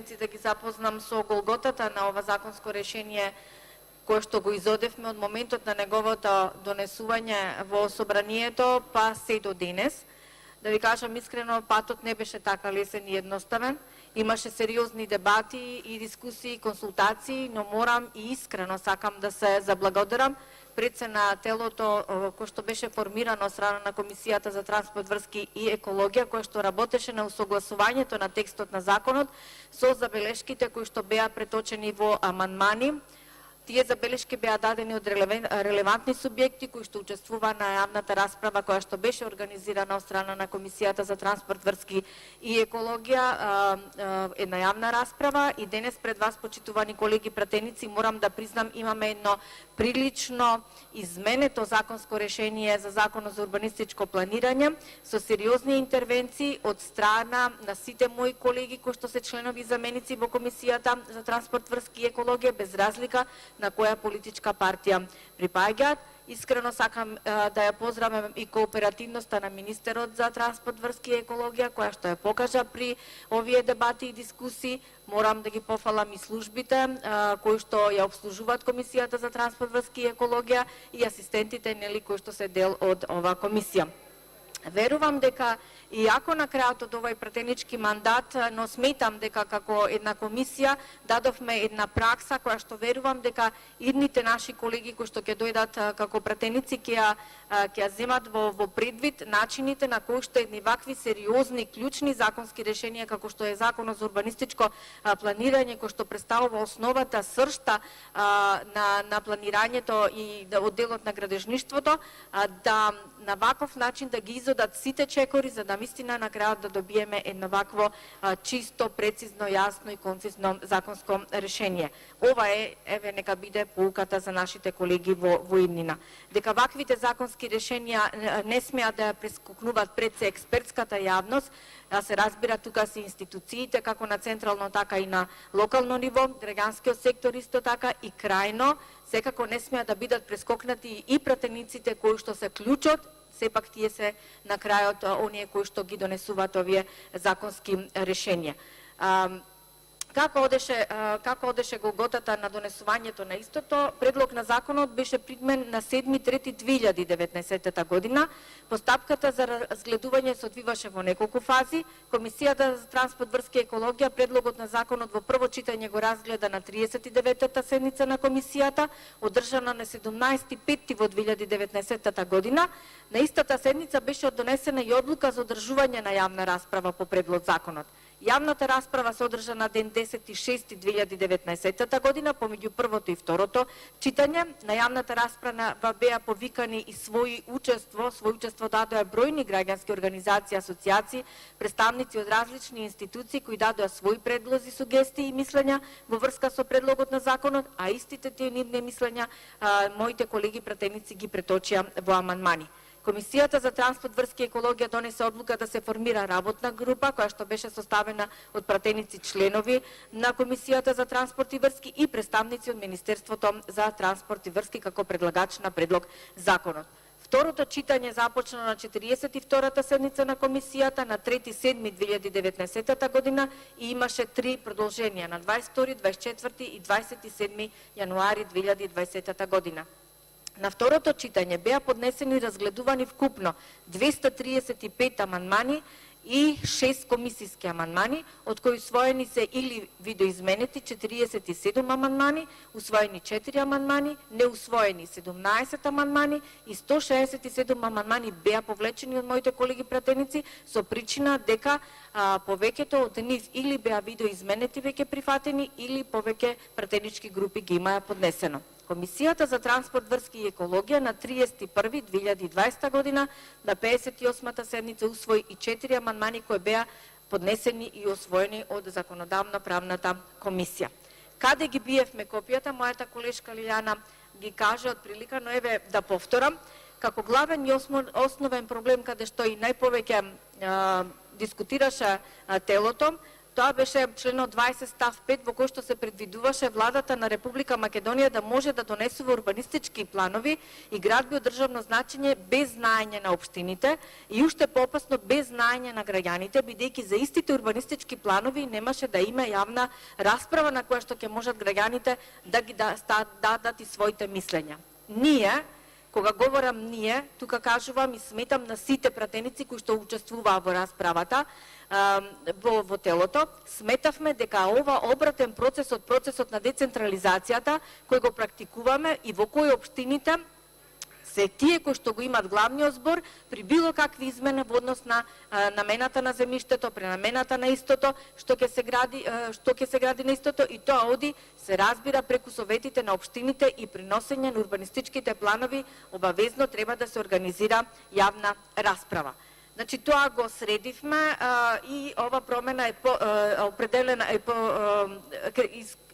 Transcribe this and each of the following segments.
пратеници да ги запознам со голготата на ова законско решение кое што го изодевме од моментот на неговото донесување во собранието па се до денес. Да ви кажам искрено, патот не беше така лесен и едноставен. Имаше сериозни дебати и дискусии, консултации, но морам и искрено сакам да се заблагодарам пред се на телото кој што беше формирано од страна на Комисијата за транспорт, врски и екологија, кој што работеше на усогласувањето на текстот на законот со забелешките кои што беа преточени во амандмани. Тие забелешки беа дадени од релевантни субјекти кои што учествуваа на јавната расправа која што беше организирана од страна на Комисијата за транспорт, врски и екологија, една јавна расправа. И денес пред вас, почитувани колеги пратеници, морам да признам, имаме едно прилично изменето законско решение за Законот за урбанистичко планирање со сериозни интервенции од страна на сите мои колеги кои што се членови и заменици во Комисијата за транспорт, врски и екологија, без разлика на која политичка партија припаѓаат. Искрено сакам да ја поздравам и кооперативноста на министерот за транспорт, врски и екологија, која што ја покажа при овие дебати и дискусии. Морам да ги пофалам и службите кои што ја обслужуваат Комисијата за транспорт, врски и екологија и асистентите нели кои што се дел од оваа комисија. Верувам дека иако на крајот од овој пратенички мандат, но сметам дека како една комисија дадовме една пракса која што верувам дека идните наши колеги кои што ќе дојдат како пратеници ќе ја земат во предвид начините на кои што едни вакви сериозни клучни законски решенија како што е Законот за урбанистичко планирање, кој што представува основата, сршта на планирањето и од делот на градежништвото, да на ваков начин да ги изодат сите чекори за да вистина на крајот да добиеме едно вакво чисто, прецизно, јасно и концизно законско решение. Ова еве нека биде поуката за нашите колеги во иднина. Дека ваквите законски решенија не смеат да ја прескокнуваат пред се експертската јавност, се разбира тука се институциите како на централно така и на локално ниво, граѓанскиот сектор исто така и крајно секако не смеат да бидат прескокнати и пратениците кои што се клучот, сепак тие се на крајот оние кои што ги донесуваат овие законски решенија. Како одеше голготата на донесувањето на истото, предлог на законот беше придмен на 7.3.2019 година. Постапката за разгледување се одвиваше во неколку фази. Комисијата за транспорт, врски и екологија предлогот на законот во прво читање го разгледа на 39-та седница на комисијата, одржана на 17.5. во 2019 година. На истата седница беше донесена и одлука за одржување на јавна расправа по предлог законот. Јавната расправа се одржа на ден 10.6.2019 година помеѓу првото и второто читање. На јавната расправа беа повикани и свој учество дадоа бројни граѓански организации, асоцијации, представници од различни институции кои дадоа своји предлози, сугестии и мислења во врска со предлогот на законот, а истите тие нивни мислења моите колеги пратеници ги преточија во амандмани. Комисијата за транспорт, врски и екологија донесе одлука да се формира работна група која што беше составена од пратеници членови на Комисијата за транспорт и врски и представници од Министерството за транспорт и врски како предлагач на предлог законот. Второто читање започна на 42-та седница на комисијата на 3.7.2019 година и имаше 3 продолженија на 22, 24 и 27 јануари 2020 година. На второто читање беа поднесени и разгледувани вкупно 235 амандмани и 6 комисиски амандмани, од кои усвоени се или видоизменети 47 амандмани, усвоени 4 амандмани, неусвоени 17 амандмани и 167 амандмани беа повлечени од моите колеги пратеници со причина дека повеќето од нив или беа видоизменети веќе прифатени или повеќе пратенички групи ги имаа поднесено. Комисијата за транспорт, врски и екологија на 30.1.2020 година на 58-та седница усвои и 4 амандмани кои беа поднесени и освоени од законодавно-правната комисија. Каде ги биевме копијата, мојата колешка Лиљана ги кажа отприлика, но еве да повторам, како главен и основен проблем каде што и најповеќе дискутираше телото, Тоа беше членот 20 став 5 во кој што се предвидуваше владата на Република Македонија да може да донесува урбанистички планови и градби од државно значење без знаење на општините и уште попасно без знаење на граѓаните, бидејќи за истите урбанистички планови немаше да има јавна расправа на која што ќе можат граѓаните да ги дадат и своите мислења. Ние, кога говорам ние, тука кажувам и сметам на сите пратеници кои што учествуваа во расправата во телото, сметавме дека ова обратен процес од процесот на децентрализацијата кој го практикуваме и во кој општините се тие кои што го имат главниот збор при било какви измени во однос на намената на земјиштето, пренамената на истото, што ќе се гради на истото, и тоа оди се разбира преку советите на општините и при носење на урбанистичките планови обавезно треба да се организира јавна расправа. Значи тоа го средивме и ова промена е определена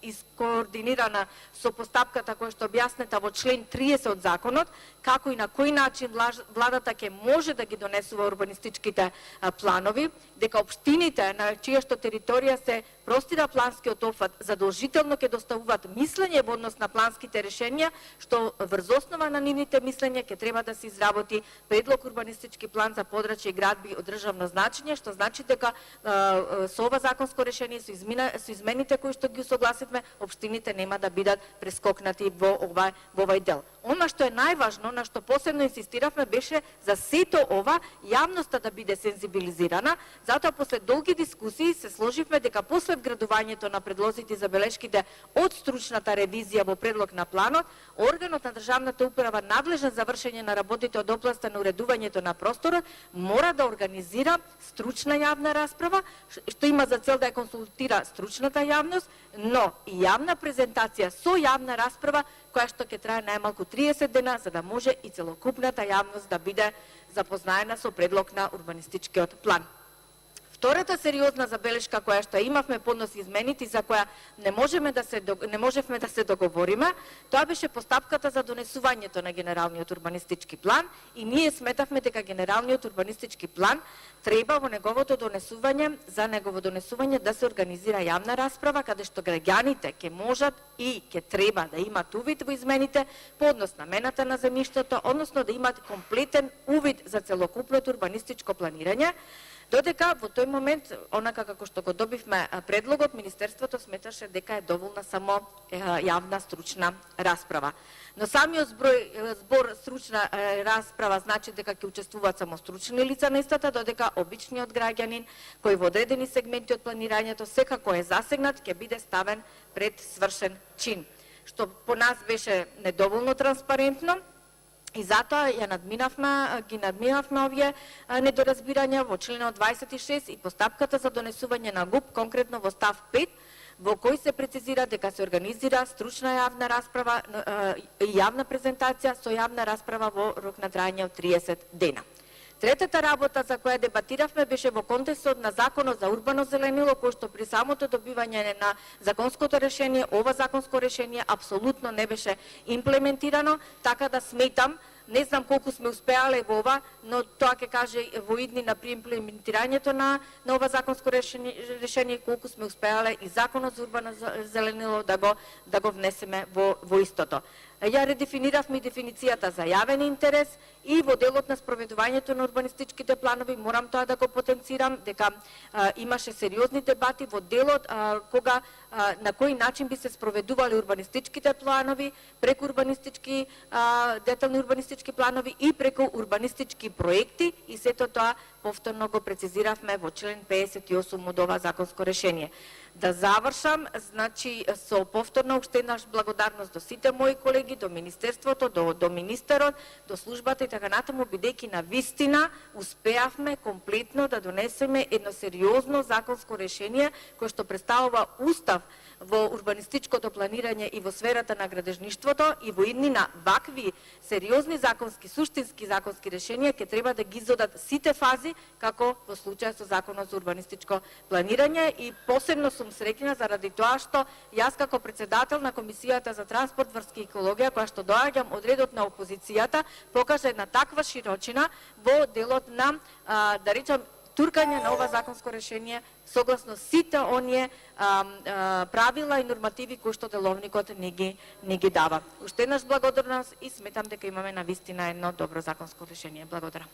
искоординирана со постапката која што објаснета во член 30 од законот, како и на кој начин владата ќе може да ги донесува урбанистичките планови, дека општините на чија што територија се простира планскиот опфат задолжително ќе доставуваат мислење во однос на планските решенија, што врз основа на нивните мислења ќе треба да се изработи предлог урбанистички план за подрачје и градби од државно значење, што значи дека со ова законско решение со измените кои што ги усогласивме, општините нема да бидат прескокнати во овај дел. Она што е најважно, на што посебно инсистиравме, беше за сето ова јавноста да биде сензибилизирана. Затоа после долги дискусии се сложивме дека после вградувањето на предлозите и забелешките од стручната ревизија во предлог на планот, органот на државната управа надлежен за вршење на работите од областа на уредувањето на просторот мора да организира стручна јавна расправа, што има за цел да ја консултира стручната јавност, но и јавна презентација со јавна расправа која што ќе трае најмалку 30 дена, за да може и целокупната јавност да биде запознаена со предлог на урбанистичкиот план. Втората сериозна забелешка која што имавме поднос измените, за која не можевме да се договориме, тоа беше постапката за донесувањето на генералниот урбанистички план, и ние сметавме дека генералниот урбанистички план треба во неговото донесување да се организира јавна расправа, каде што граѓаните ќе можат и ќе треба да имат увид во измените по однос на намената на земјиштето, односно да имат комплетен увид за целокупното урбанистичко планирање. Додека во тој момент, онака како што го добивме предлогот, Министерството сметаше дека е доволна само јавна стручна расправа. Но самиот збор стручна расправа значи дека ќе учествуваат само стручни лица на истата, додека обичниот граѓанин кој во одредени сегменти од планирањето секако е засегнат, ќе биде ставен пред свршен чин, што по нас беше недоволно транспарентно. И затоа ги надминавме овие недоразбирања во членот 26 и постапката за донесување на ГУП, конкретно во став 5, во кој се прецизира дека се организира стручна јавна расправа и јавна презентација со јавна расправа во рок на трајање од 30 дена. Третата работа за која дебатиравме беше во контекстот на Законот за урбано зеленило, кој што при самото добивање на законското решение, ова законско решение апсолутно не беше имплементирано, така да сметам, не знам колку сме успеале во ова, но тоа ќе каже во иднина при имплементирањето на ова законско решение, колку сме успеале и Законот за урбано зеленило да го внесеме во истото. Ја редефиниравме дефиницијата за јавен интерес и во делот на спроведувањето на урбанистичките планови, морам тоа да го потенцирам, дека имаше сериозни дебати во делот кога на кој начин би се спроведувале урбанистичките планови, преку детални урбанистички планови и преку урбанистички проекти, и сето тоа повторно го прецизиравме во член 58 од ова законско решение. Да завршам, значи, со повторно уште еднаш благодарност до сите мои колеги, до Министерството, до министерот, до службата и така натаму, бидејќи на вистина успеавме комплетно да донесеме едно сериозно законско решение кој што представува устав во урбанистичкото планирање и во сферата на градежништвото, и во иднина вакви сериозни законски, суштински законски решенија ќе треба да ги изодат сите фази, како во случај со Законот за урбанистичко планирање. И посебно сум среќна заради тоа што јас како председател на Комисијата за транспорт, врски и екологија, која што доаѓам од редот на опозицијата, покажа една таква широчина во делот на, да речам, туркање на ова законско решение согласно сите оние правила и нормативи кои што деловникот ни ги дава. Уште еднаш благодарност и сметам дека имаме навистина едно добро законско решение. Благодарам.